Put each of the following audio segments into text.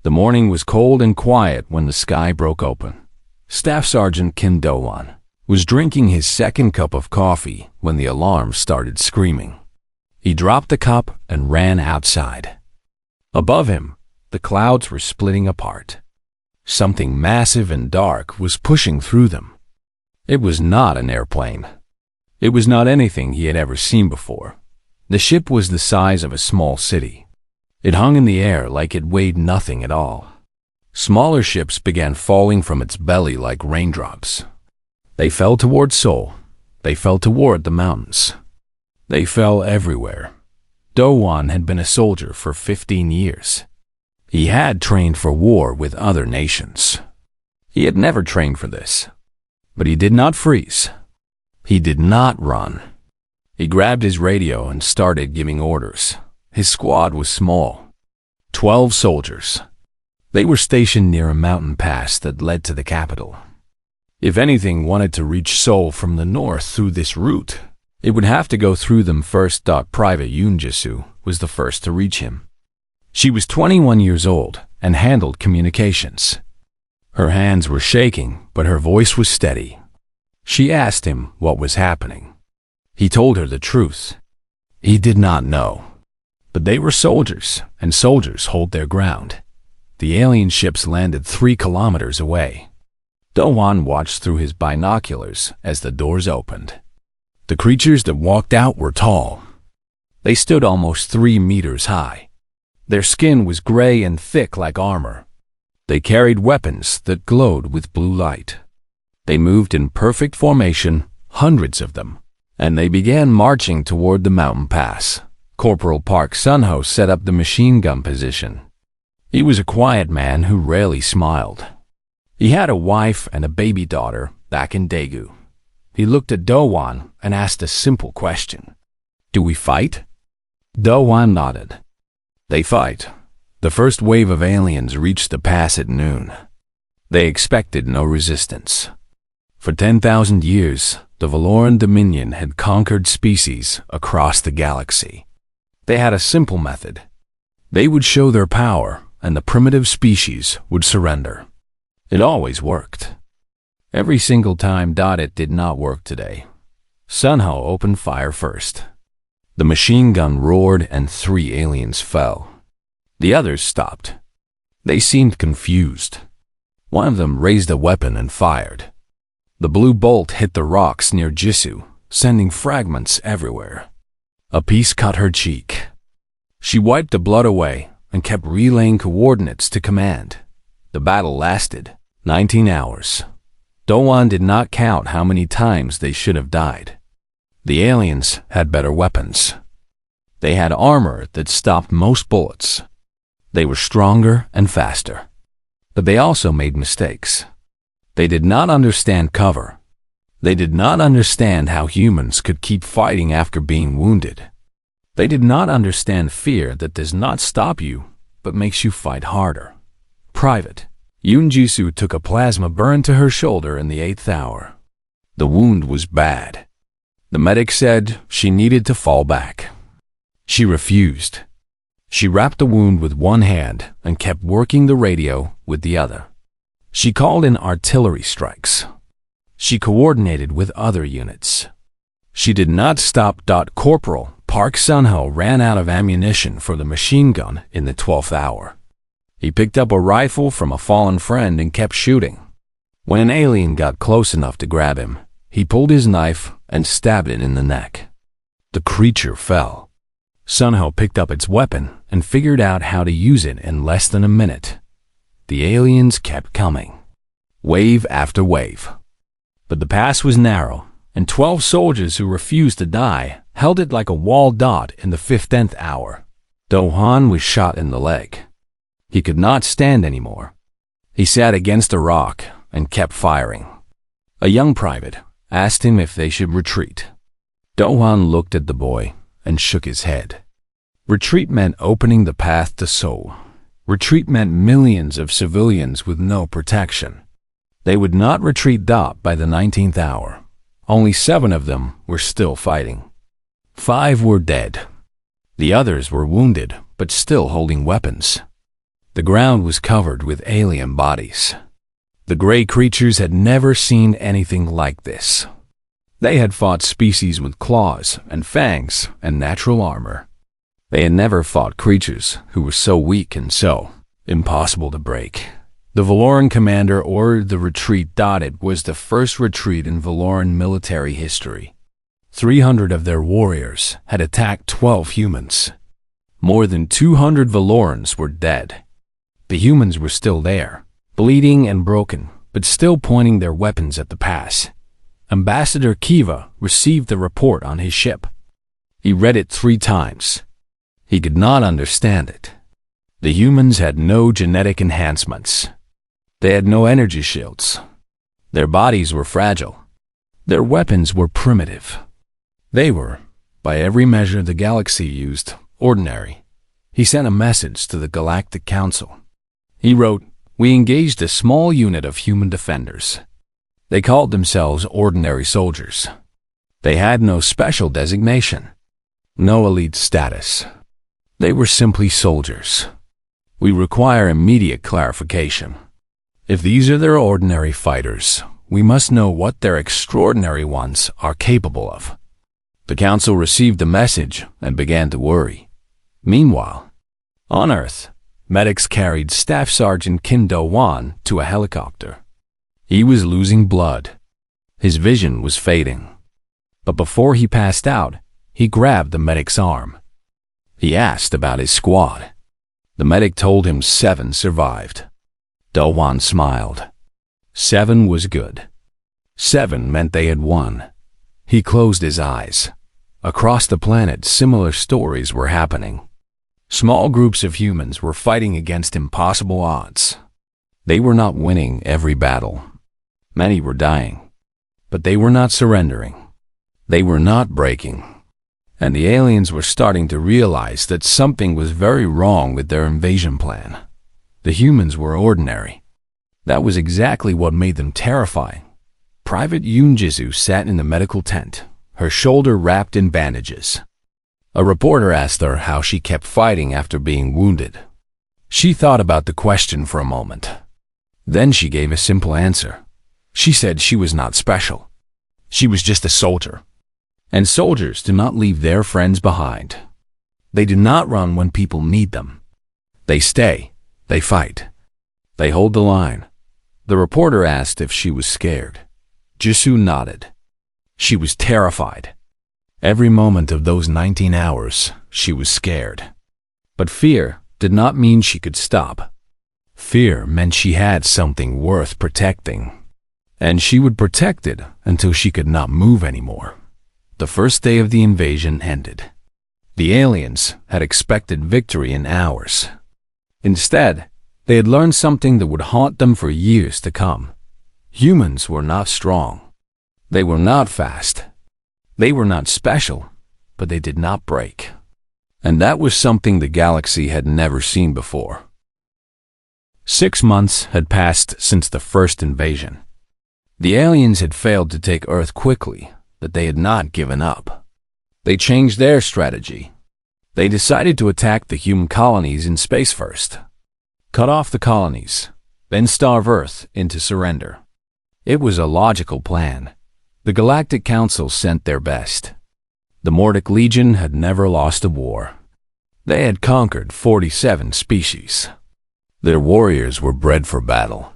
The morning was cold and quiet when the sky broke open. Staff Sergeant Kim Do-won was drinking his second cup of coffee when the alarm started screaming. He dropped the cup and ran outside. Above him, the clouds were splitting apart. Something massive and dark was pushing through them. It was not an airplane. It was not anything he had ever seen before. The ship was the size of a small city. It hung in the air like it weighed nothing at all. Smaller ships began falling from its belly like raindrops. They fell toward Seoul. They fell toward the mountains. They fell everywhere. Do-won had been a soldier for 15 years. He had trained for war with other nations. He had never trained for this. But he did not freeze. He did not run. He grabbed his radio and started giving orders. His squad was small. 12 soldiers. They were stationed near a mountain pass that led to the capital. If anything wanted to reach Seoul from the north through this route, it would have to go through them first. Private Yoon Ji-soo was the first to reach him. She was 21 years old and handled communications. Her hands were shaking, but her voice was steady. She asked him what was happening. He told her the truth. He did not know. But they were soldiers, and soldiers hold their ground. The alien ships landed 3 kilometers away. Do-won watched through his binoculars as the doors opened. The creatures that walked out were tall. They stood almost 3 meters high. Their skin was gray and thick like armor. They carried weapons that glowed with blue light. They moved in perfect formation, hundreds of them, and they began marching toward the mountain pass. Corporal Park Sun-ho set up the machine gun position. He was a quiet man who rarely smiled. He had a wife and a baby daughter back in Daegu. He looked at Do-won and asked a simple question. "Do we fight?" Do-won nodded. They fight. The first wave of aliens reached the pass at noon. They expected no resistance. For 10,000 years, the Valoran Dominion had conquered species across the galaxy. They had a simple method. They would show their power, and the primitive species would surrender. It always worked. Every single time. It did not work today. Sun-ho opened fire first. The machine gun roared and 3 aliens fell. The others stopped. They seemed confused. One of them raised a weapon and fired. The blue bolt hit the rocks near Jisoo, sending fragments everywhere. A piece cut her cheek. She wiped the blood away and kept relaying coordinates to command. The battle lasted 19 hours. Do-won did not count how many times they should have died. The aliens had better weapons. They had armor that stopped most bullets. They were stronger and faster. But they also made mistakes. They did not understand cover. They did not understand how humans could keep fighting after being wounded. They did not understand fear that does not stop you, but makes you fight harder. Private Yoon Ji-soo took a plasma burn to her shoulder in the 8th hour. The wound was bad. The medic said she needed to fall back. She refused. She wrapped the wound with one hand and kept working the radio with the other. She called in artillery strikes. She coordinated with other units. She did not stop. Corporal Park Sun-ho ran out of ammunition for the machine gun in the 12th hour. He picked up a rifle from a fallen friend and kept shooting. When an alien got close enough to grab him, he pulled his knife and stabbed it in the neck. The creature fell. Sun-ho picked up its weapon and figured out how to use it in less than a minute. The aliens kept coming, wave after wave. But the pass was narrow, and 12 soldiers who refused to die held it like a wall. In the 15th hour, Do-won was shot in the leg. He could not stand anymore. He sat against a rock and kept firing. A young private asked him if they should retreat. Do-won looked at the boy and shook his head. Retreat meant opening the path to Seoul. Retreat meant millions of civilians with no protection. They would not retreat. By the 19th hour, only 7 of them were still fighting. 5 were dead. The others were wounded, but still holding weapons. The ground was covered with alien bodies. The gray creatures had never seen anything like this. They had fought species with claws and fangs and natural armor. They had never fought creatures who were so weak and so impossible to break. The Valoran commander ordered the retreat. It was the first retreat in Valoran military history. 300 of their warriors had attacked 12 humans. More than 200 Valorans were dead. The humans were still there, bleeding and broken, but still pointing their weapons at the pass. Ambassador Kiva received the report on his ship. He read it 3 times. He could not understand it. The humans had no genetic enhancements. They had no energy shields. Their bodies were fragile. Their weapons were primitive. They were, by every measure the galaxy used, ordinary. He sent a message to the Galactic Council. He wrote, "We engaged a small unit of human defenders. They called themselves ordinary soldiers. They had no special designation, no elite status. They were simply soldiers. We require immediate clarification. If these are their ordinary fighters, we must know what their extraordinary ones are capable of." The council received the message and began to worry. Meanwhile, on Earth, medics carried Staff Sergeant Kim Do-won to a helicopter. He was losing blood. His vision was fading. But before he passed out, he grabbed the medic's arm. He asked about his squad. The medic told him 7 survived. Do-won smiled. 7 was good. 7 meant they had won. He closed his eyes. Across the planet, similar stories were happening. Small groups of humans were fighting against impossible odds. They were not winning every battle. Many were dying. But they were not surrendering. They were not breaking. And the aliens were starting to realize that something was very wrong with their invasion plan. The humans were ordinary. That was exactly what made them terrifying. Private Yoon-jisu sat in the medical tent, her shoulder wrapped in bandages. A reporter asked her how she kept fighting after being wounded. She thought about the question for a moment. Then she gave a simple answer. She said she was not special. She was just a soldier. And soldiers do not leave their friends behind. They do not run when people need them. They stay. They fight. They hold the line. The reporter asked if she was scared. Jisoo nodded. She was terrified. Every moment of those 19 hours, she was scared. But fear did not mean she could stop. Fear meant she had something worth protecting. And she would protect it until she could not move anymore. The first day of the invasion ended. The aliens had expected victory in hours. Instead, they had learned something that would haunt them for years to come. Humans were not strong. They were not fast. They were not special, but they did not break. And that was something the galaxy had never seen before. 6 months had passed since the first invasion. The aliens had failed to take Earth quickly, but they had not given up. They changed their strategy. They decided to attack the human colonies in space first. Cut off the colonies, then starve Earth into surrender. It was a logical plan. The Galactic Council sent their best. The Mordic Legion had never lost a war. They had conquered 47 species. Their warriors were bred for battle.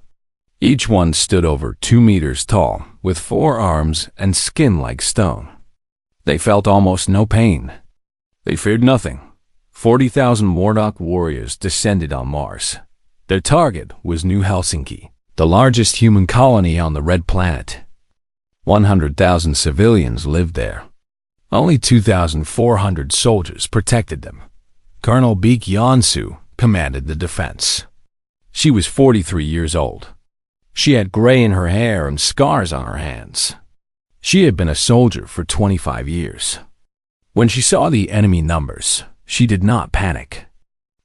Each one stood over 2 meters tall, with 4 arms and skin like stone. They felt almost no pain. They feared nothing. 40,000 Mordock warriors descended on Mars. Their target was New Helsinki, the largest human colony on the Red Planet. 100,000 civilians lived there. Only 2,400 soldiers protected them. Colonel Baek Yeon-soo commanded the defense. She was 43 years old. She had gray in her hair and scars on her hands. She had been a soldier for 25 years. When she saw the enemy numbers, she did not panic.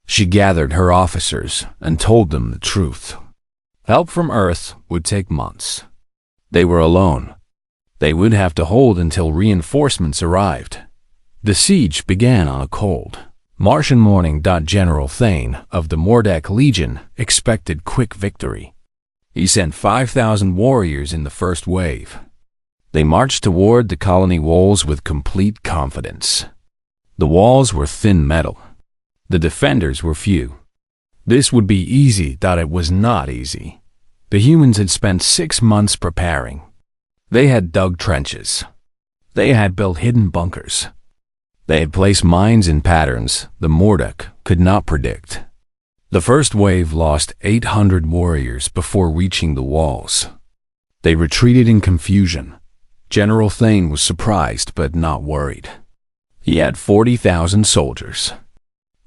She gathered her officers and told them the truth. Help from Earth would take months. They were alone. They would have to hold until reinforcements arrived. The siege began on a cold, Martian morning. General Thane of the Mordek Legion expected quick victory. He sent 5,000 warriors in the first wave. They marched toward the colony walls with complete confidence. The walls were thin metal. The defenders were few. This would be easy. It was not easy. The humans had spent 6 months preparing. They had dug trenches. They had built hidden bunkers. They had placed mines in patterns the Mordek could not predict. The first wave lost 800 warriors before reaching the walls. They retreated in confusion. General Thane was surprised but not worried. He had 40,000 soldiers.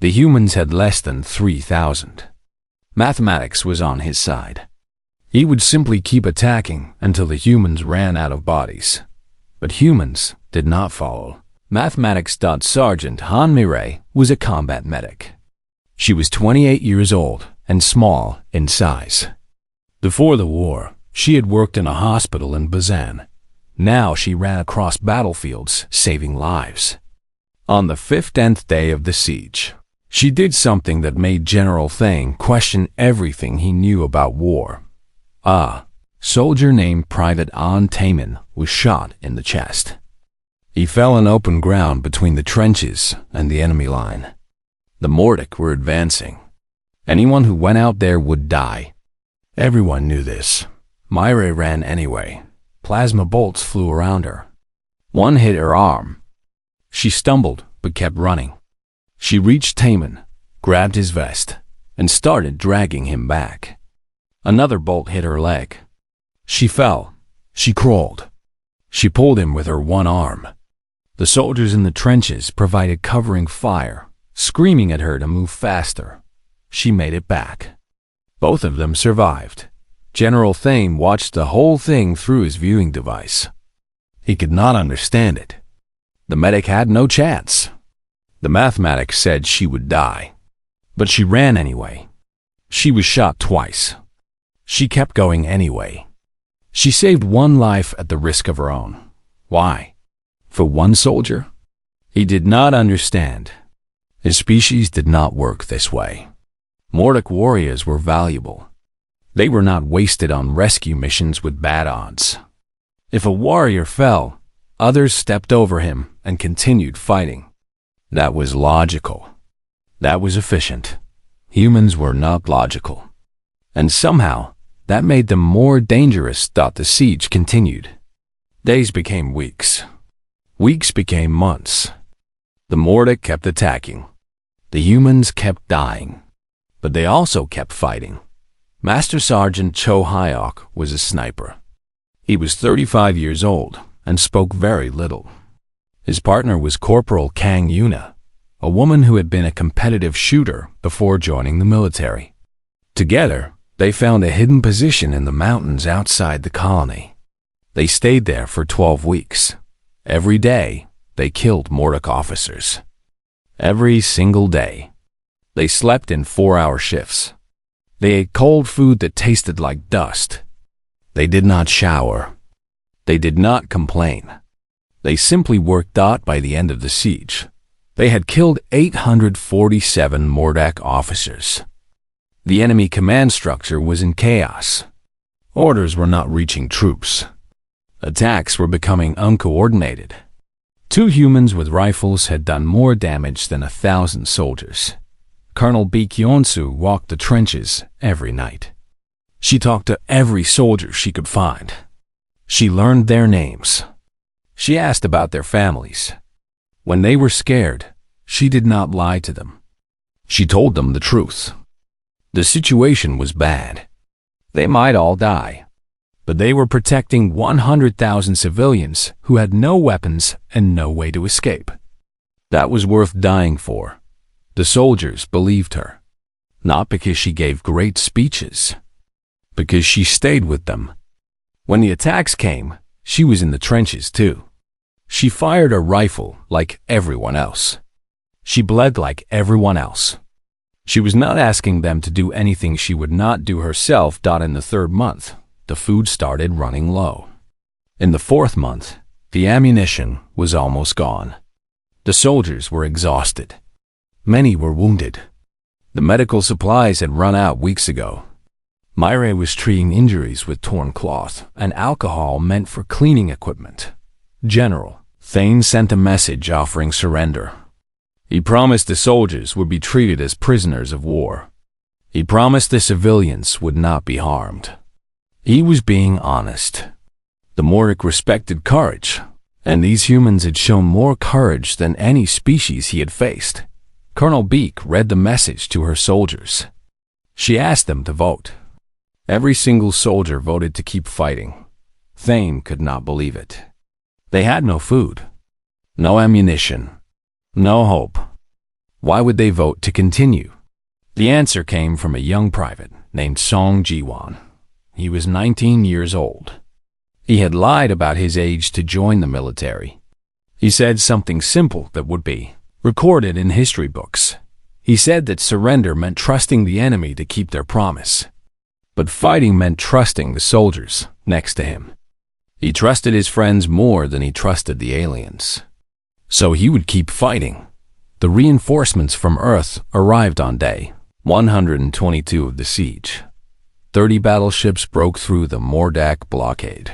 The humans had less than 3,000. Mathematics was on his side. He would simply keep attacking until the humans ran out of bodies. But humans did not follow. Mathematics. Sergeant Han Mireille was a combat medic. She was 28 years old and small in size. Before the war, she had worked in a hospital in Bazan. Now she ran across battlefields, saving lives. On the 15th day of the siege, she did something that made General Thane question everything he knew about war. A soldier named Private An Taman was shot in the chest. He fell on open ground between the trenches and the enemy line. The Mordek were advancing. Anyone who went out there would die. Everyone knew this. Mireille ran anyway. Plasma bolts flew around her. One hit her arm. She stumbled but kept running. She reached Taman, grabbed his vest, and started dragging him back. Another bolt hit her leg. She fell. She crawled. She pulled him with her one arm. The soldiers in the trenches provided covering fire, screaming at her to move faster. She made it back. Both of them survived. General Thane watched the whole thing through his viewing device. He could not understand it. The medic had no chance. The mathematics said she would die. But she ran anyway. She was shot twice. She kept going anyway. She saved one life at the risk of her own. Why? For one soldier? He did not understand. His species did not work this way. Mordek warriors were valuable. They were not wasted on rescue missions with bad odds. If a warrior fell, others stepped over him and continued fighting. That was logical. That was efficient. Humans were not logical. And somehow, that made them more dangerous. The siege continued. Days became weeks. Weeks became months. The Mordek kept attacking. The humans kept dying. But they also kept fighting. Master Sergeant Cho Hyok was a sniper. He was 35 years old and spoke very little. His partner was Corporal Kang Yuna, a woman who had been a competitive shooter before joining the military. Together, they found a hidden position in the mountains outside the colony. They stayed there for 12 weeks. Every day, they killed Mordek officers. Every single day. They slept in 4-hour shifts. They ate cold food that tasted like dust. They did not shower. They did not complain. They simply worked. By the end of the siege, they had killed 847 Mordek officers. The enemy command structure was in chaos. Orders were not reaching troops. Attacks were becoming uncoordinated. 2 humans with rifles had done more damage than 1,000 soldiers. Colonel B. Kyonsu walked the trenches every night. She talked to every soldier she could find. She learned their names. She asked about their families. When they were scared, she did not lie to them. She told them the truth. The situation was bad. They might all die. But they were protecting 100,000 civilians who had no weapons and no way to escape. That was worth dying for. The soldiers believed her. Not because she gave great speeches. Because she stayed with them. When the attacks came, she was in the trenches too. She fired a rifle like everyone else. She bled like everyone else. She was not asking them to do anything she would not do herself. In the 3rd month, the food started running low. In the 4th month, the ammunition was almost gone. The soldiers were exhausted. Many were wounded. The medical supplies had run out weeks ago. Myra was treating injuries with torn cloth and alcohol meant for cleaning equipment. General Thane sent a message offering surrender. He promised the soldiers would be treated as prisoners of war. He promised the civilians would not be harmed. He was being honest. The Mordic respected courage, and these humans had shown more courage than any species he had faced. Colonel Beak read the message to her soldiers. She asked them to vote. Every single soldier voted to keep fighting. Thane could not believe it. They had no food, no ammunition, no hope. Why would they vote to continue? The answer came from a young private named Song Jiwon. He was 19 years old. He had lied about his age to join the military. He said something simple that would be recorded in history books. He said that surrender meant trusting the enemy to keep their promise. But fighting meant trusting the soldiers next to him. He trusted his friends more than he trusted the aliens. So he would keep fighting. The reinforcements from Earth arrived on day 122 of the siege. 30 battleships broke through the Mordak blockade.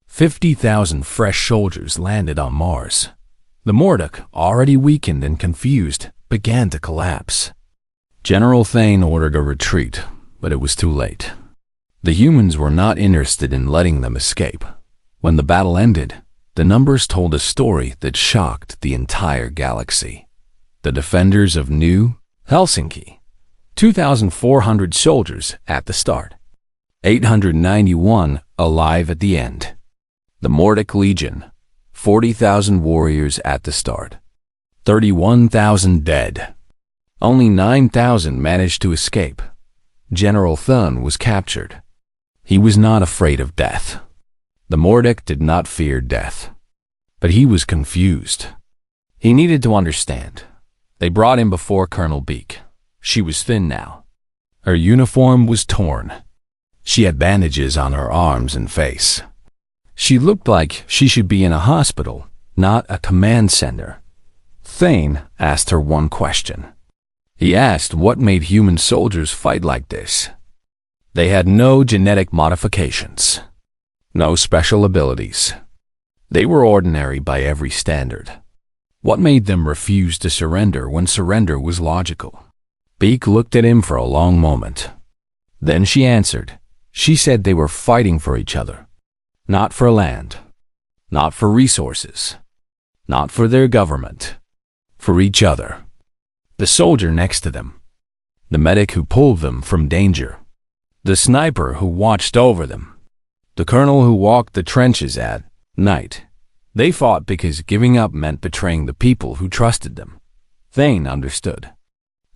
50,000 fresh soldiers landed on Mars. The Mordak, already weakened and confused, began to collapse. General Thane ordered a retreat, but it was too late. The humans were not interested in letting them escape. When the battle ended, the numbers told a story that shocked the entire galaxy. The defenders of New Helsinki, 2,400 soldiers at the start, 891 alive at the end. The Mordic Legion, 40,000 warriors at the start, 31,000 dead. Only 9,000 managed to escape. General Thun was captured. He was not afraid of death. The Mordic did not fear death. But he was confused. He needed to understand. They brought him before Colonel Beak. She was thin now. Her uniform was torn. She had bandages on her arms and face. She looked like she should be in a hospital, not a command center. Thane asked her one question. He asked what made human soldiers fight like this. They had no genetic modifications, no special abilities. They were ordinary by every standard. What made them refuse to surrender when surrender was logical? Beak looked at him for a long moment. Then she answered. She said they were fighting for each other. Not for land, not for resources, not for their government, for each other. The soldier next to them, the medic who pulled them from danger, the sniper who watched over them, the colonel who walked the trenches at night. They fought because giving up meant betraying the people who trusted them. Thane understood.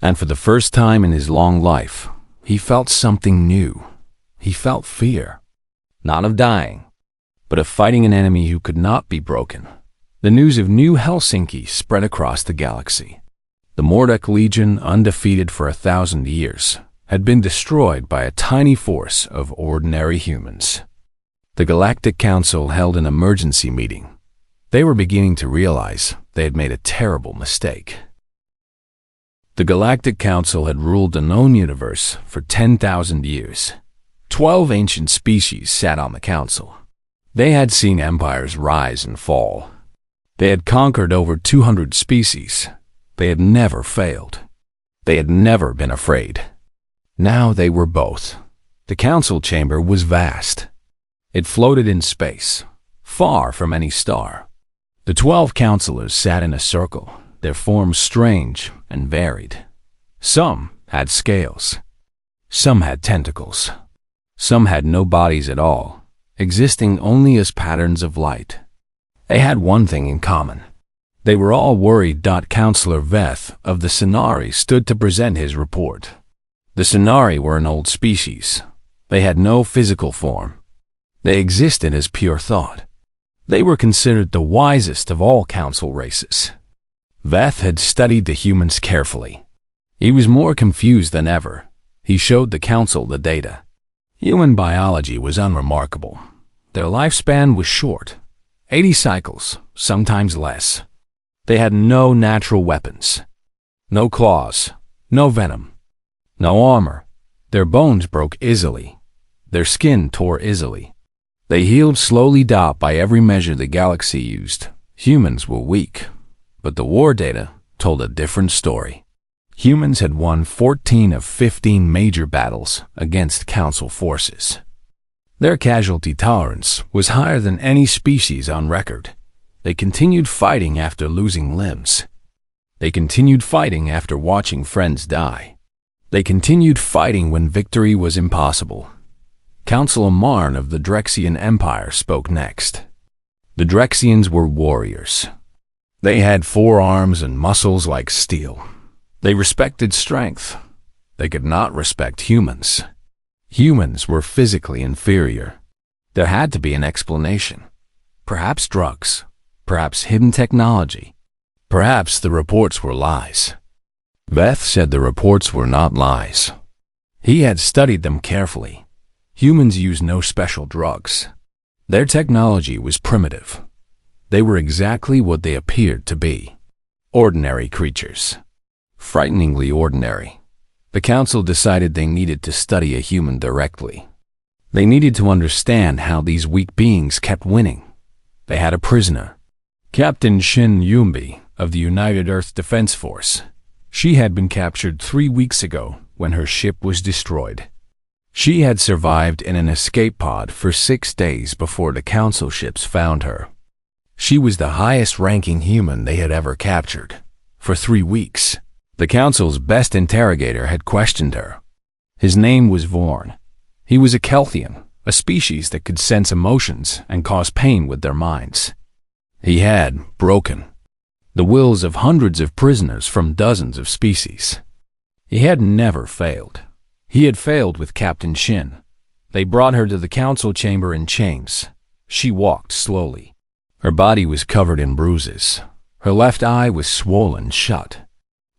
And for the first time in his long life, he felt something new. He felt fear, not of dying, but of fighting an enemy who could not be broken. The news of New Helsinki spread across the galaxy. The Mordak Legion, undefeated for 1,000 years, had been destroyed by a tiny force of ordinary humans. The Galactic Council held an emergency meeting. They were beginning to realize they had made a terrible mistake. The Galactic Council had ruled the known universe for 10,000 years. 12 ancient species sat on the council. They had seen empires rise and fall. They had conquered over 200 species. They had never failed. They had never been afraid. Now they were both. The council chamber was vast. It floated in space, far from any star. The 12 counselors sat in a circle, their forms strange and varied. Some had scales. Some had tentacles. Some had no bodies at all, existing only as patterns of light. They had one thing in common. They were all worried. Counselor Veth of the Sonari stood to present his report. The Sonari were an old species. They had no physical form. They existed as pure thought. They were considered the wisest of all council races. Veth had studied the humans carefully. He was more confused than ever. He showed the council the data. Human biology was unremarkable. Their lifespan was short, 80 cycles, sometimes less. They had no natural weapons, No claws, no venom, no armor. Their bones broke easily. Their skin tore easily. They healed slowly. By every measure the galaxy used, humans were weak. But the war data told a different story. Humans had won 14 of 15 major battles against Council forces. Their casualty tolerance was higher than any species on record. They continued fighting after losing limbs. They continued fighting after watching friends die. They continued fighting when victory was impossible. Councilor Marn of the Drexian Empire spoke next. The Drexians were warriors. They had forearms and muscles like steel. They respected strength. They could not respect humans. Humans were physically inferior. There had to be an explanation. Perhaps drugs. Perhaps hidden technology. Perhaps the reports were lies. Veth said the reports were not lies. He had studied them carefully. Humans used no special drugs. Their technology was primitive. They were exactly what they appeared to be. Ordinary creatures. Frighteningly ordinary. The Council decided they needed to study a human directly. They needed to understand how these weak beings kept winning. They had a prisoner. Captain Shin Yumbi of the United Earth Defense Force. She had been captured 3 weeks ago when her ship was destroyed. She had survived in an escape pod for 6 days before the Council ships found her. She was the highest-ranking human they had ever captured. For 3 weeks, the Council's best interrogator had questioned her. His name was Vorn. He was a Kelthian, a species that could sense emotions and cause pain with their minds. He had broken the wills of hundreds of prisoners from dozens of species. He had never failed. He had failed with Captain Shin. They brought her to the Council chamber in chains. She walked slowly. Her body was covered in bruises. Her left eye was swollen shut.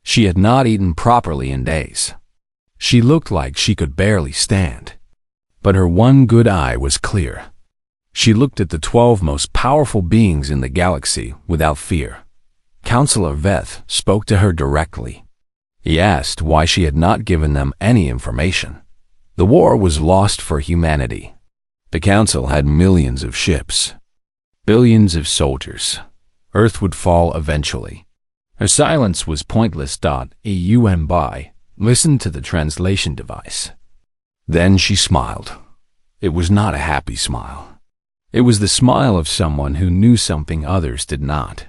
She had not eaten properly in days. She looked like she could barely stand. But her one good eye was clear. She looked at the 12 most powerful beings in the galaxy without fear. Councilor Veth spoke to her directly. He asked why she had not given them any information. The war was lost for humanity. The Council had millions of ships, billions of soldiers. Earth would fall eventually. Her silence was pointless. By listened to the translation device. Then she smiled. It was not a happy smile. It was the smile of someone who knew something others did not.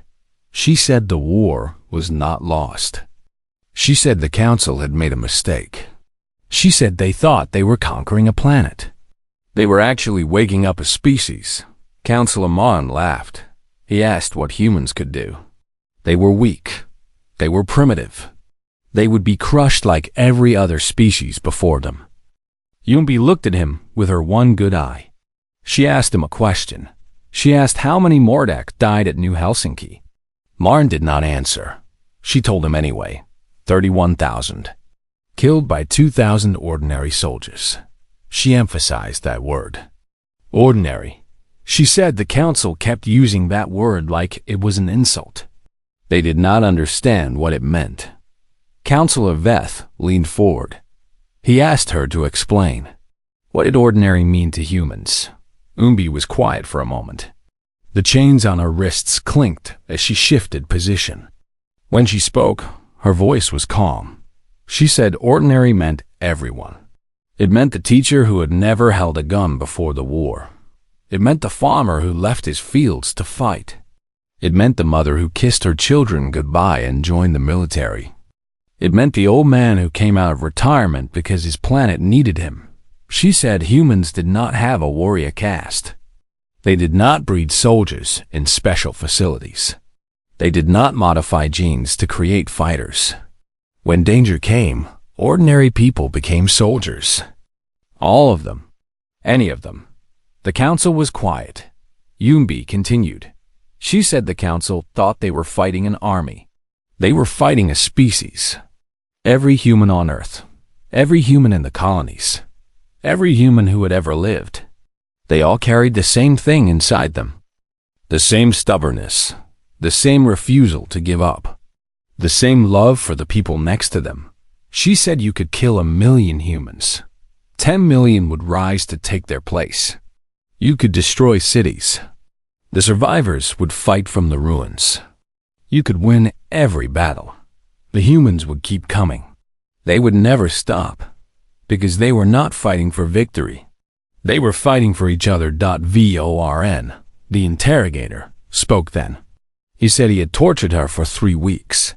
She said the war was not lost. She said the Council had made a mistake. She said they thought they were conquering a planet. They were actually waking up a species. Councilor Mon laughed. He asked what humans could do. They were weak. They were primitive. They would be crushed like every other species before them. Yumbi looked at him with her one good eye. She asked him a question. She asked how many Mordak died at New Helsinki. Marn did not answer. She told him anyway. 31,000. Killed by 2,000 ordinary soldiers. She emphasized that word. Ordinary. She said the Council kept using that word like it was an insult. They did not understand what it meant. Councilor Veth leaned forward. He asked her to explain. What did ordinary mean to humans? Umbi was quiet for a moment. The chains on her wrists clinked as she shifted position. When she spoke, her voice was calm. She said ordinary meant everyone. It meant the teacher who had never held a gun before the war. It meant the farmer who left his fields to fight. It meant the mother who kissed her children goodbye and joined the military. It meant the old man who came out of retirement because his planet needed him. She said humans did not have a warrior caste. They did not breed soldiers in special facilities. They did not modify genes to create fighters. When danger came, ordinary people became soldiers. All of them. Any of them. The Council was quiet. Yumbi continued. She said the Council thought they were fighting an army. They were fighting a species. Every human on Earth. Every human in the colonies. Every human who had ever lived. They all carried the same thing inside them. The same stubbornness. The same refusal to give up. The same love for the people next to them. She said you could kill 1,000,000 humans. 10 million would rise to take their place. You could destroy cities. The survivors would fight from the ruins. You could win every battle. The humans would keep coming. They would never stop, because they were not fighting for victory. They were fighting for each other. Vorn, the interrogator, spoke then. He said he had tortured her for 3 weeks.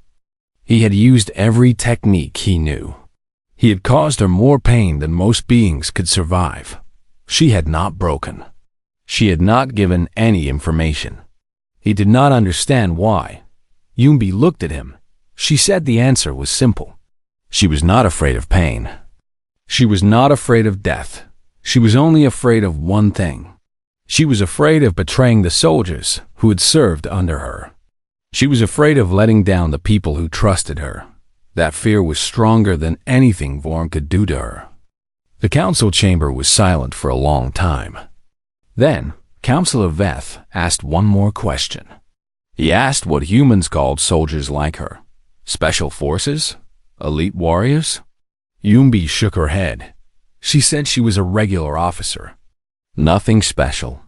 He had used every technique he knew. He had caused her more pain than most beings could survive. She had not broken. She had not given any information. He did not understand why. Yumbi looked at him. She said the answer was simple. She was not afraid of pain. She was not afraid of death. She was only afraid of one thing. She was afraid of betraying the soldiers who had served under her. She was afraid of letting down the people who trusted her. That fear was stronger than anything Vorn could do to her. The council chamber was silent for a long time. Then, Councillor Veth asked one more question. He asked what humans called soldiers like her. Special forces? Elite warriors? Yumbi shook her head. She said she was a regular officer. Nothing special.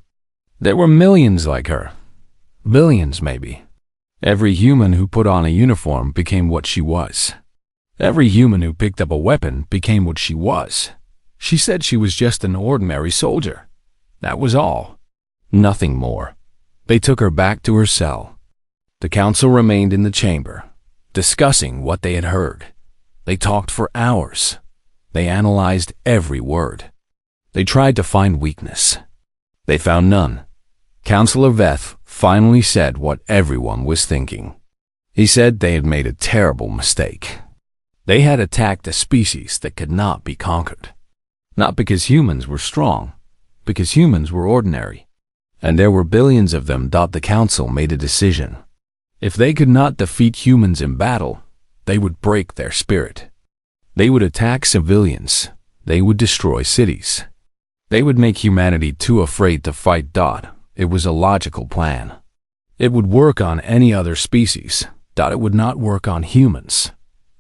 There were millions like her. Billions, maybe. Every human who put on a uniform became what she was. Every human who picked up a weapon became what she was. She said she was just an ordinary soldier. That was all. Nothing more. They took her back to her cell. The council remained in the chamber, discussing what they had heard. They talked for hours. They analyzed every word. They tried to find weakness. They found none. Councillor Veth finally said what everyone was thinking. He said they had made a terrible mistake. They had attacked a species that could not be conquered. Not because humans were strong, because humans were ordinary. And there were billions of them. The council made a decision. If they could not defeat humans in battle, they would break their spirit. They would attack civilians. They would destroy cities. They would make humanity too afraid to fight. It was a logical plan. It would work on any other species. It would not work on humans.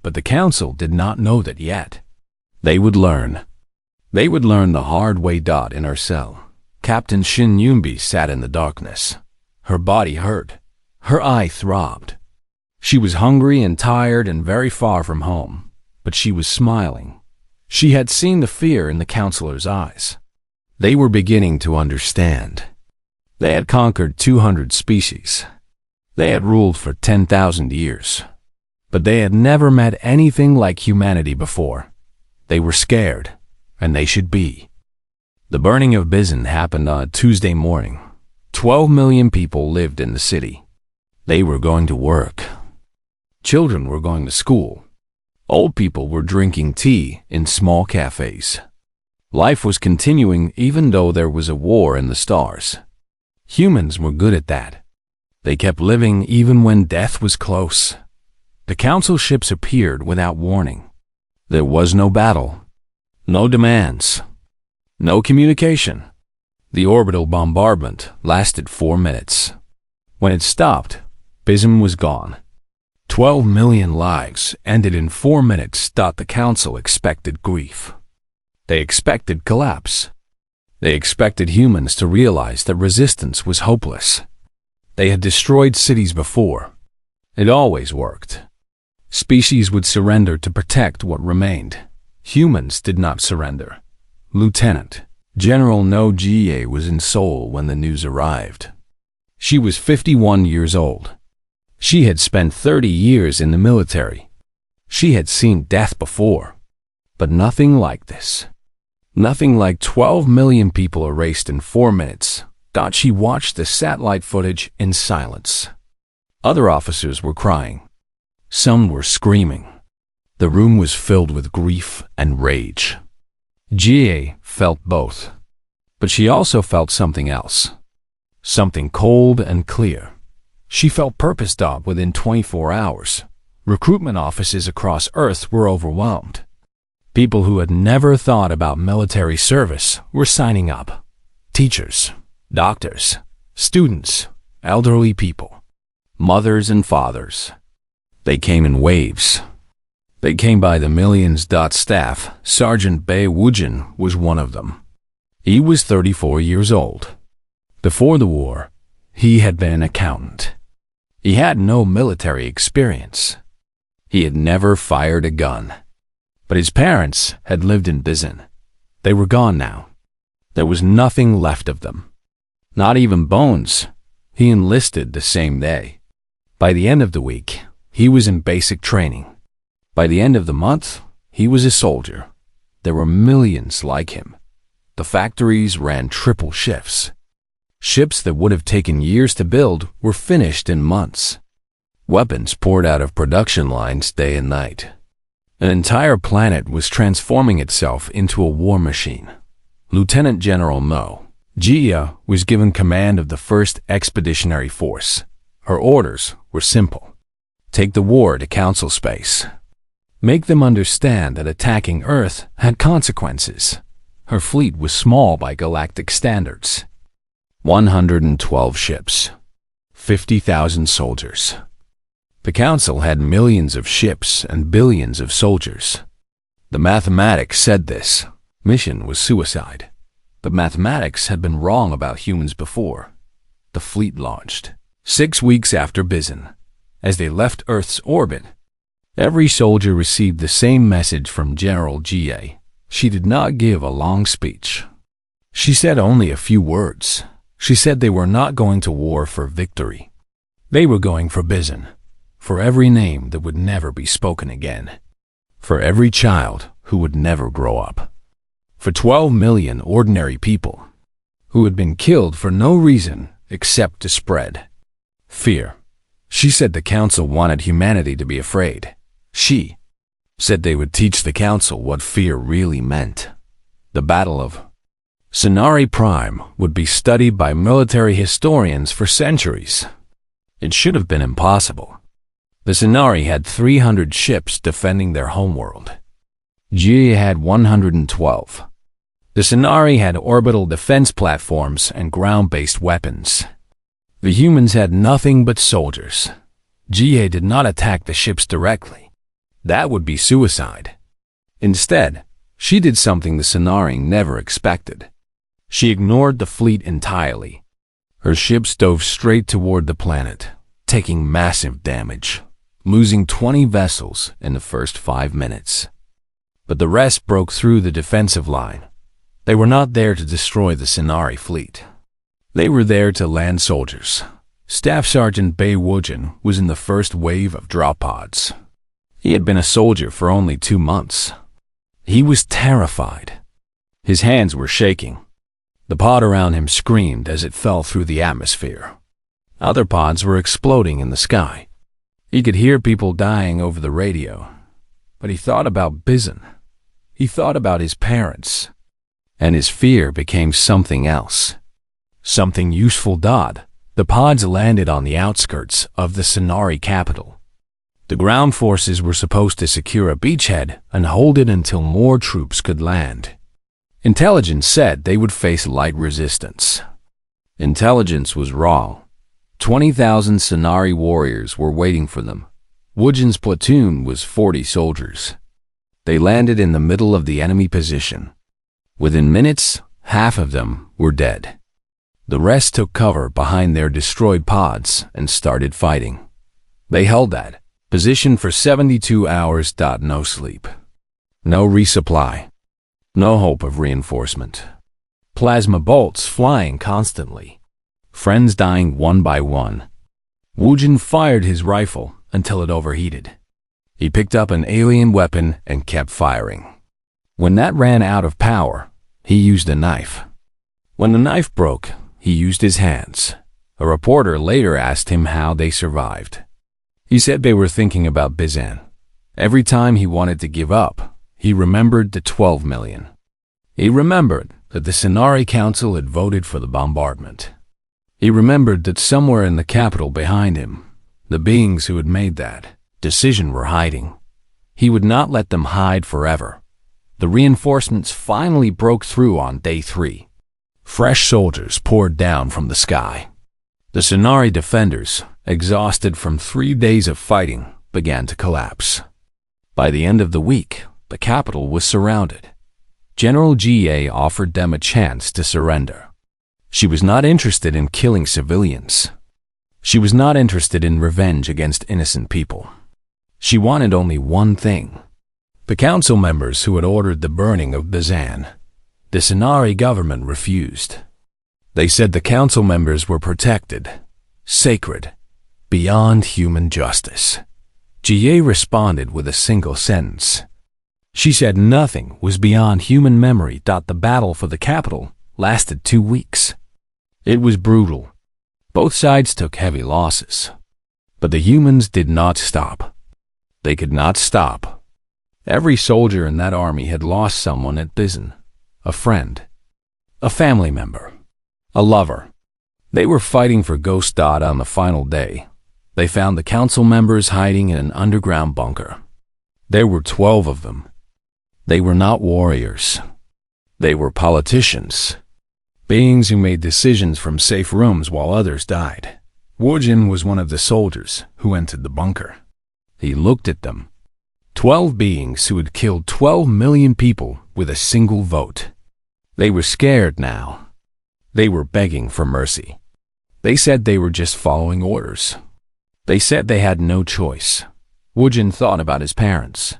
But the council did not know that yet. They would learn. They would learn the hard way. In her cell, Captain Shin Yumbi sat in the darkness. Her body hurt. Her eye throbbed. She was hungry and tired and very far from home, but she was smiling. She had seen the fear in the counselor's eyes. They were beginning to understand. They had conquered 200 species. They had ruled for 10,000 years. But they had never met anything like humanity before. They were scared, and they should be. The burning of Bizon happened on a Tuesday morning. 12 million people lived in the city. They were going to work. Children were going to school. Old people were drinking tea in small cafes. Life was continuing even though there was a war in the stars. Humans were good at that. They kept living even when death was close. The council ships appeared without warning. There was no battle, no demands, no communication. The orbital bombardment lasted 4 minutes. When it stopped, Bizon was gone. 12 million lives ended in 4 minutes. The council expected grief. They expected collapse. They expected humans to realize that resistance was hopeless. They had destroyed cities before. It always worked. Species would surrender to protect what remained. Humans did not surrender. Lieutenant General No Jie was in Seoul when the news arrived. She was 51 years old. She had spent 30 years in the military. She had seen death before, but nothing like this. Nothing like 12 million people erased in 4 minutes. She watched the satellite footage in silence. Other officers were crying. Some were screaming. The room was filled with grief and rage. Jie felt both, but she also felt something else. Something cold and clear. She felt purpose. Within 24 hours, recruitment offices across Earth were overwhelmed. People who had never thought about military service were signing up. Teachers, doctors, students, elderly people, mothers and fathers. They came in waves. They came by the millions. Staff Sergeant Bei Wujin was one of them. He was 34 years old. Before the war, he had been an accountant. He had no military experience. He had never fired a gun. But his parents had lived in Bizin. They were gone now. There was nothing left of them. Not even bones. He enlisted the same day. By the end of the week, he was in basic training. By the end of the month, he was a soldier. There were millions like him. The factories ran triple shifts. Ships that would have taken years to build were finished in months. Weapons poured out of production lines day and night. An entire planet was transforming itself into a war machine. Lieutenant General Mo Jia was given command of the 1st Expeditionary Force. Her orders were simple. Take the war to Council Space. Make them understand that attacking Earth had consequences. Her fleet was small by galactic standards. 112 ships. 50,000 soldiers. The Council had millions of ships and billions of soldiers. The mathematics said this mission was suicide. But mathematics had been wrong about humans before. The fleet launched 6 weeks after Bizin. As they left Earth's orbit, every soldier received the same message from General Jia. She did not give a long speech. She said only a few words. She said they were not going to war for victory. They were going for Bizin, for every name that would never be spoken again, for every child who would never grow up, for 12 million ordinary people who had been killed for no reason except to spread fear. She said the Council wanted humanity to be afraid. She said they would teach the Council what fear really meant. The Battle of Sonari Prime would be studied by military historians for centuries. It should have been impossible. The Sonari had 300 ships defending their homeworld. Jia had 112. The Sonari had orbital defense platforms and ground-based weapons. The humans had nothing but soldiers. Jia did not attack the ships directly. That would be suicide. Instead, she did something the Sonari never expected. She ignored the fleet entirely. Her ships dove straight toward the planet, taking massive damage, losing 20 vessels in the first 5 minutes. But the rest broke through the defensive line. They were not there to destroy the Sonari fleet. They were there to land soldiers. Staff Sergeant Bei Wujin was in the first wave of drop pods. He had been a soldier for only 2 months. He was terrified. His hands were shaking. The pod around him screamed as it fell through the atmosphere. Other pods were exploding in the sky. He could hear people dying over the radio. But he thought about Bizin. He thought about his parents. And his fear became something else. Something useful. The pods landed on the outskirts of the Sonari capital. The ground forces were supposed to secure a beachhead and hold it until more troops could land. Intelligence said they would face light resistance. Intelligence was wrong. 20,000 Sonari warriors were waiting for them. Wujin's platoon was 40 soldiers. They landed in the middle of the enemy position. Within minutes, half of them were dead. The rest took cover behind their destroyed pods and started fighting. They held that position for 72 hours. No sleep. No resupply. No hope of reinforcement. Plasma bolts flying constantly. Friends dying one by one. Wujin fired his rifle until it overheated. He picked up an alien weapon and kept firing. When that ran out of power, he used a knife. When the knife broke, he used his hands. A reporter later asked him how they survived. He said they were thinking about Bizin. Every time he wanted to give up, he remembered the 12 million. He remembered that the Sonari Council had voted for the bombardment. He remembered that somewhere in the capital behind him, the beings who had made that decision were hiding. He would not let them hide forever. The reinforcements finally broke through on day 3. Fresh soldiers poured down from the sky. The Sonari defenders, exhausted from 3 days of fighting, began to collapse. By the end of the week, the capital was surrounded. General GA offered them a chance to surrender. She was not interested in killing civilians. She was not interested in revenge against innocent people. She wanted only one thing. The council members who had ordered the burning of Bizan, the Sonari government, refused. They said the council members were protected, sacred, beyond human justice. GA responded with a single sentence. She said nothing was beyond human memory. The battle for the capital lasted 2 weeks. It was brutal. Both sides took heavy losses. But the humans did not stop. They could not stop. Every soldier in that army had lost someone at Bizan, a friend, a family member, a lover. They were fighting for Ghost. On the final day, they found the council members hiding in an underground bunker. There were 12 of them. They were not warriors. They were politicians. Beings who made decisions from safe rooms while others died. Wojin was one of the soldiers who entered the bunker. He looked at them. 12 beings who had killed 12 million people with a single vote. They were scared now. They were begging for mercy. They said they were just following orders. They said they had no choice. Wojin thought about his parents.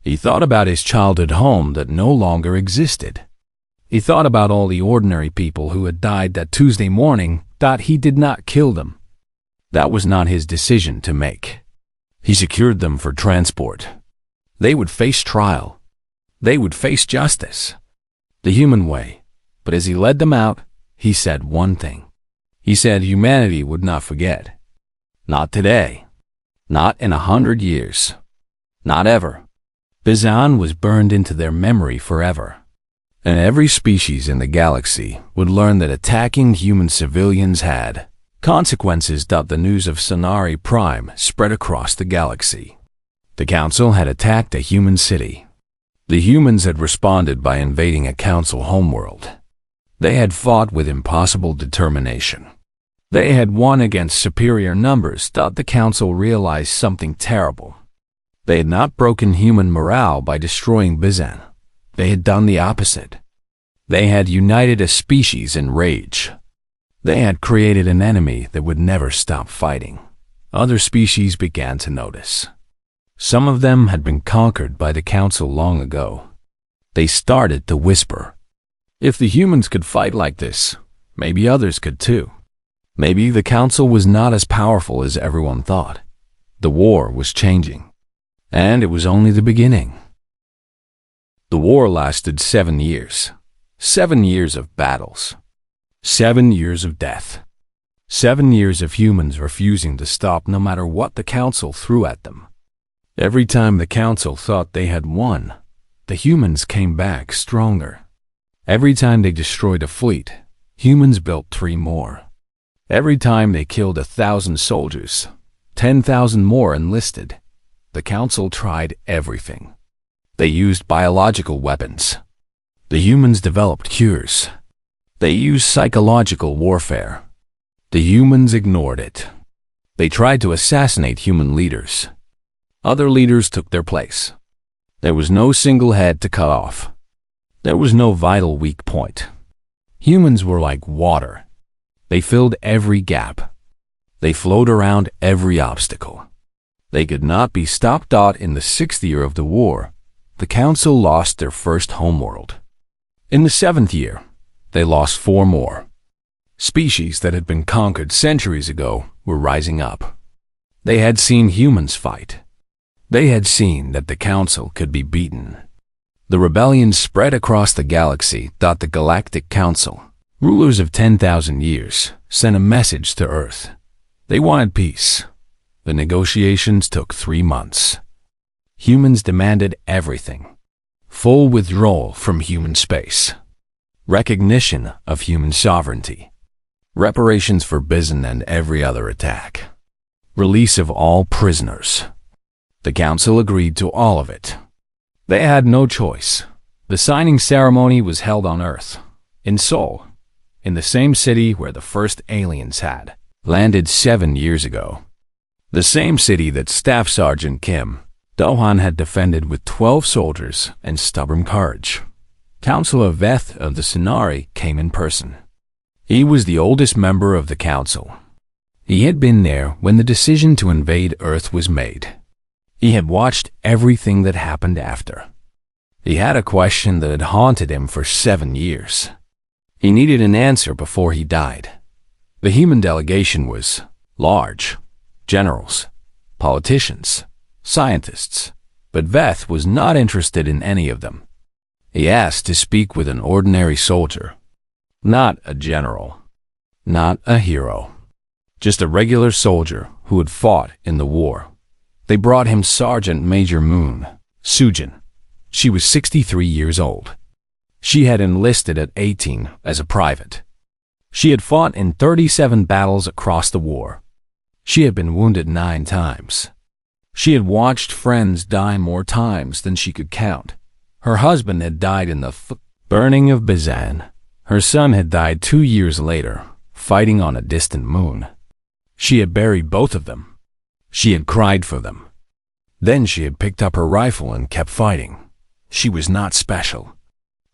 He thought about his childhood home that no longer existed. He thought about all the ordinary people who had died that Tuesday morning. He did not kill them. That was not his decision to make. He secured them for transport. They would face trial. They would face justice. The human way. But as he led them out, he said one thing. He said humanity would not forget. Not today. Not in 100 years. Not ever. Bizan was burned into their memory forever. And every species in the galaxy would learn that attacking human civilians had consequences. The news of Sonari Prime spread across the galaxy. The council had attacked a human city. The humans had responded by invading a council homeworld. They had fought with impossible determination. They had won against superior numbers. The council realized something terrible. They had not broken human morale by destroying Bizan. They had done the opposite. They had united a species in rage. They had created an enemy that would never stop fighting. Other species began to notice. Some of them had been conquered by the council long ago. They started to whisper, if the humans could fight like this, maybe others could too. Maybe the council was not as powerful as everyone thought. The war was changing. And it was only the beginning. The war lasted 7 years. 7 years of battles. 7 years of death. 7 years of humans refusing to stop no matter what the council threw at them. Every time the council thought they had won, the humans came back stronger. Every time they destroyed a fleet, humans built 3 more. Every time they killed 1,000 soldiers, 10,000 more enlisted. The council tried everything. They used biological weapons. The humans developed cures. They used psychological warfare. The humans ignored it. They tried to assassinate human leaders. Other leaders took their place. There was no single head to cut off. There was no vital weak point. Humans were like water. They filled every gap. They flowed around every obstacle. They could not be stopped. In the 6th year of the war, the council lost their first homeworld. In the 7th year, they lost 4 more. Species that had been conquered centuries ago were rising up. They had seen humans fight. They had seen that the council could be beaten. The rebellion spread across the galaxy. The Galactic Council, rulers of 10,000 years, sent a message to Earth. They wanted peace. The negotiations took 3 months. Humans demanded everything. Full withdrawal from human space. Recognition of human sovereignty. Reparations for Bizan and every other attack. Release of all prisoners. The council agreed to all of it. They had no choice. The signing ceremony was held on Earth, in Seoul, in the same city where the first aliens had landed 7 years ago. The same city that Staff Sergeant Kim Do-han had defended with 12 soldiers and stubborn courage. Counselor Veth of the Sonari came in person. He was the oldest member of the council. He had been there when the decision to invade Earth was made. He had watched everything that happened after. He had a question that had haunted him for 7 years. He needed an answer before he died. The human delegation was large: generals, politicians, scientists, but Veth was not interested in any of them. He asked to speak with an ordinary soldier, not a general, not a hero, just a regular soldier who had fought in the war. They brought him Sergeant Major Moon Sujin. She was 63 years old. She had enlisted at 18 as a private. She had fought in 37 battles across the war. She had been wounded 9 times. She had watched friends die more times than she could count. Her husband had died in the burning of Bazan. Her son had died 2 years later, fighting on a distant moon. She had buried both of them. She had cried for them. Then she had picked up her rifle and kept fighting. She was not special.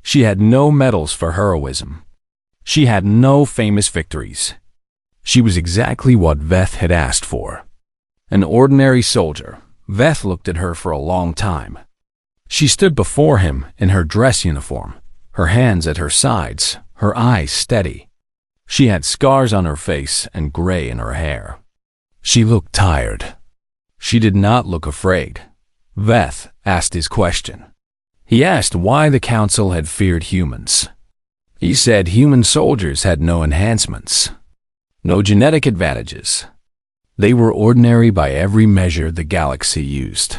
She had no medals for heroism. She had no famous victories. She was exactly what Veth had asked for. An ordinary soldier. Veth looked at her for a long time. She stood before him in her dress uniform, her hands at her sides, her eyes steady. She had scars on her face and gray in her hair. She looked tired. She did not look afraid. Veth asked his question. He asked why the council had feared humans. He said human soldiers had no enhancements, no genetic advantages. They were ordinary by every measure the galaxy used.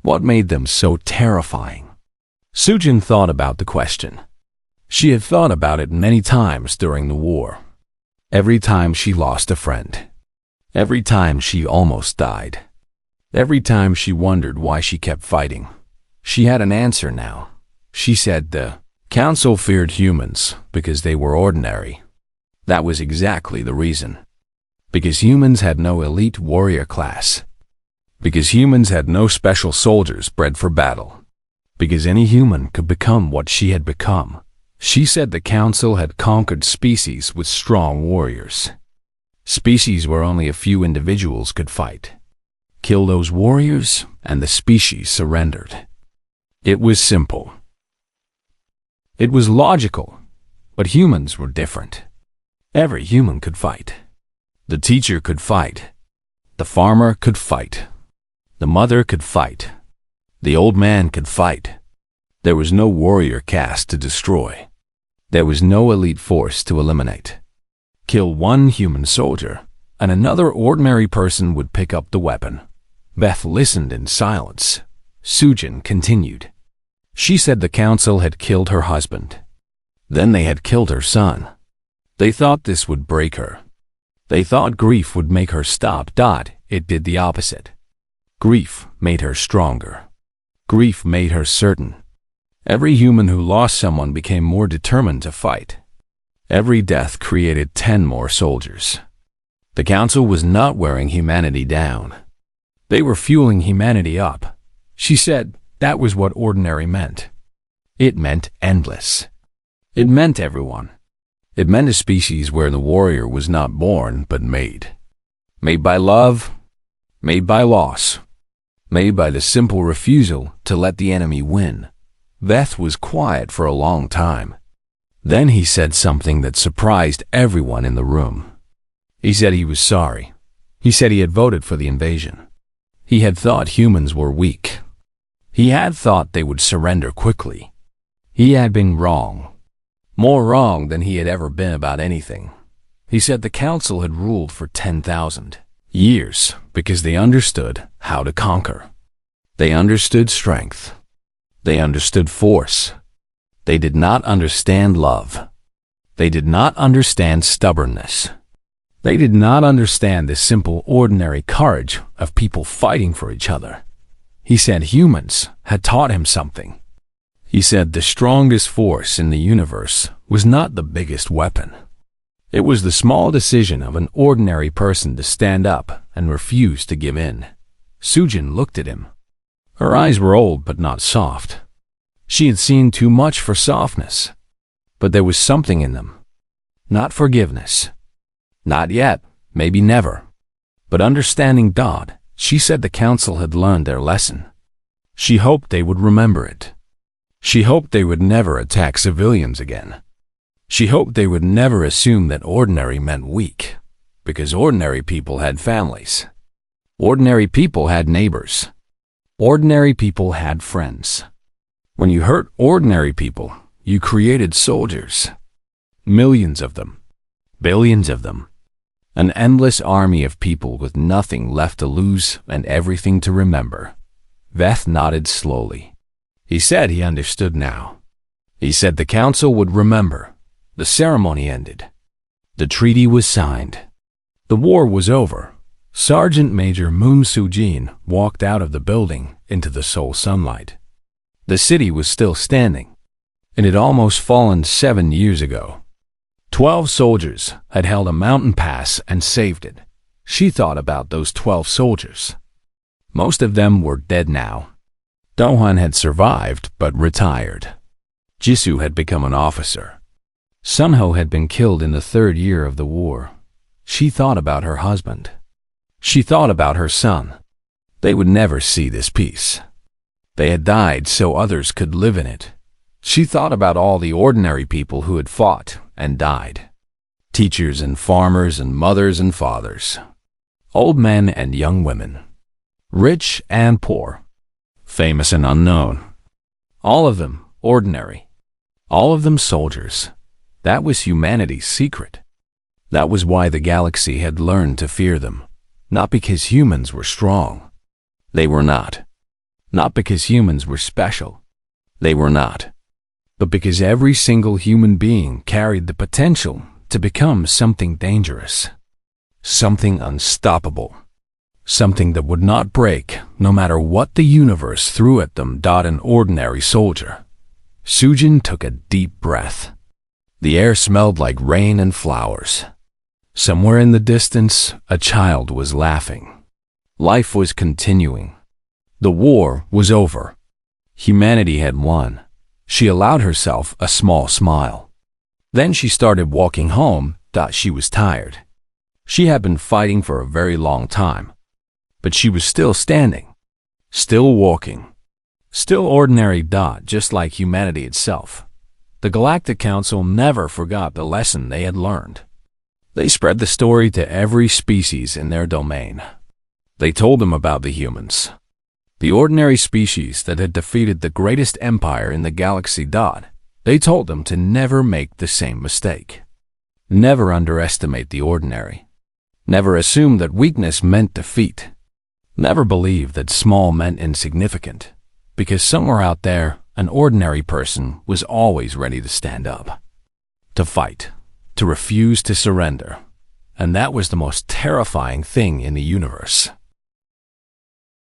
What made them so terrifying? Sujin thought about the question. She had thought about it many times during the war. Every time she lost a friend. Every time she almost died. Every time she wondered why she kept fighting. She had an answer now. She said the council feared humans because they were ordinary. That was exactly the reason. Because humans had no elite warrior class. Because humans had no special soldiers bred for battle. Because any human could become what she had become. She said the council had conquered species with strong warriors. Species where only a few individuals could fight. Kill those warriors, and the species surrendered. It was simple. It was logical, but humans were different. Every human could fight. The teacher could fight. The farmer could fight. The mother could fight. The old man could fight. There was no warrior caste to destroy. There was no elite force to eliminate. Kill one human soldier, and another ordinary person would pick up the weapon. Veth listened in silence. Sujin continued. She said the council had killed her husband. Then they had killed her son. They thought this would break her. They thought grief would make her stop. It did the opposite. Grief made her stronger. Grief made her certain. Every human who lost someone became more determined to fight. Every death created 10 more soldiers. The council was not wearing humanity down. They were fueling humanity up. She said that was what ordinary meant. It meant endless. It meant everyone. It meant a species where the warrior was not born but made. Made by love, made by loss, made by the simple refusal to let the enemy win. Veth was quiet for a long time. Then he said something that surprised everyone in the room. He said he was sorry. He said he had voted for the invasion. He had thought humans were weak. He had thought they would surrender quickly. He had been wrong. More wrong than he had ever been about anything. He said the council had ruled for 10,000 years because they understood how to conquer. They understood strength. They understood force. They did not understand love. They did not understand stubbornness. They did not understand the simple, ordinary courage of people fighting for each other. He said humans had taught him something. He said the strongest force in the universe was not the biggest weapon. It was the small decision of an ordinary person to stand up and refused to give in. Sujin looked at him. Her eyes were old but not soft. She had seen too much for softness. But there was something in them. Not forgiveness. Not yet, maybe never. But understanding Dodd, she said the council had learned their lesson. She hoped they would remember it. She hoped they would never attack civilians again. She hoped they would never assume that ordinary meant weak, because ordinary people had families. Ordinary people had neighbors. Ordinary people had friends. When you hurt ordinary people, you created soldiers. Millions of them. Billions of them. An endless army of people with nothing left to lose and everything to remember. Veth nodded slowly. He said he understood now. He said the council would remember. The ceremony ended. The treaty was signed. The war was over. Sergeant Major Moon Sujin walked out of the building into the sole sunlight. The city was still standing. It had almost fallen 7 years ago. 12 soldiers had held a mountain pass and saved it. She thought about those 12 soldiers. Most of them were dead now. Dohan had survived but retired. Jisoo had become an officer. Sunho had been killed in the 3rd year of the war. She thought about her husband. She thought about her son. They would never see this peace. They had died so others could live in it. She thought about all the ordinary people who had fought and died. Teachers and farmers and mothers and fathers. Old men and young women. Rich and poor. Famous and unknown. All of them ordinary. All of them soldiers. That was humanity's secret. That was why the galaxy had learned to fear them. Not because humans were strong. They were not. Not because humans were special. They were not. But because every single human being carried the potential to become something dangerous. Something unstoppable. Something that would not break no matter what the universe threw at them. An ordinary soldier. Sujin took a deep breath. The air smelled like rain and flowers. Somewhere in the distance, a child was laughing. Life was continuing. The war was over. Humanity had won. She allowed herself a small smile. Then she started walking home. She was tired. She had been fighting for a very long time. But she was still standing. Still walking. Still ordinary. Just like humanity itself. The Galactic Council never forgot the lesson they had learned. They spread the story to every species in their domain. They told them about the humans. The ordinary species that had defeated the greatest empire in the galaxy. They told them to never make the same mistake. Never underestimate the ordinary. Never assume that weakness meant defeat. Never believe that small meant insignificant. Because somewhere out there, an ordinary person was always ready to stand up. To fight. To refuse to surrender. And that was the most terrifying thing in the universe.